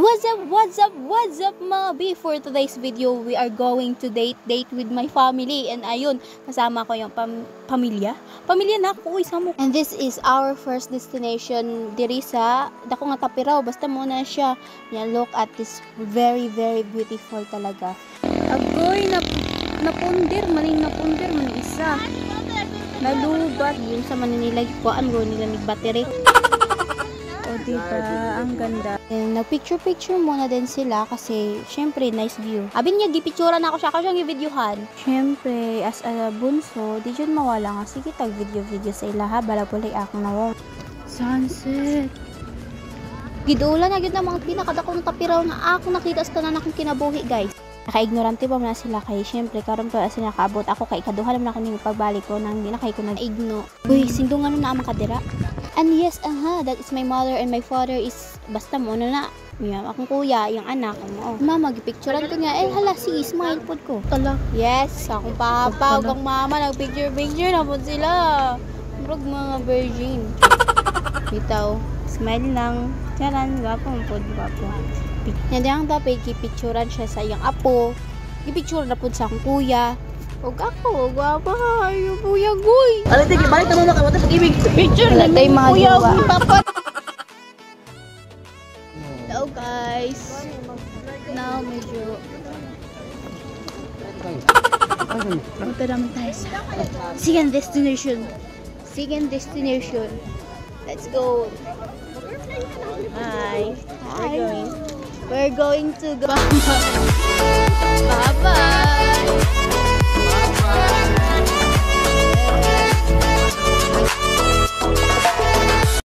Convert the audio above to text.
What's up mga B? For today's video, we are going to date with my family. And ayun, kasama ko yung pamilya na ako, isama. And this is our first destination diri sa dako nga Tapiraw. Basta muna siya. Yan, look at this, very beautiful talaga. Agoy, napundir man isa. Nalubat yun sa maninilag ko. Ang nila nag-battery. O diba, ang ganda. And nagpicture muna din sila kasi syempre nice view. Abin niya gipicturean ako siya kasi yung videohan. Syempre as a bunso, di jud mawala nga sige tag video sa ilaha bala pulay akong nawo. Sunset. Gidula na gid na mga pinakadakong Tapiraw nga ako nakita sa tanan akong kinabuhi, guys. Naka-ignorante pa man sila kay syempre karon pa sila nakaabot ako kay ikaduha naman ako ning pagbalik ko nang di na kay ko nag-igno. Uy, sindungan na ang makadira. And yes, that is my mother and my father is basta mo na. Yeah, akong kuya, yung anak mo. Mama, gipicturean ko nga. Hala, sige, smile po ko. Tala. Yes, akong papa, akong mama, nagpicture na po sila. Murag mga virgin. Bitaw, smile lang. Charan, gwapo po. Hindi ang dapat, gipicturean siya sa iyang apo. Gipicturean na po sa akong kuya. Huwag ako, guwapa ka, yung kuya Goy. Alam, tigil, balik naman na kamatay pag-ibig. Picture na tayo mga jowa. Hello guys. Now medyo punta naman tayo sa second destination. Let's go. Hi. We're going to go. Bye-bye.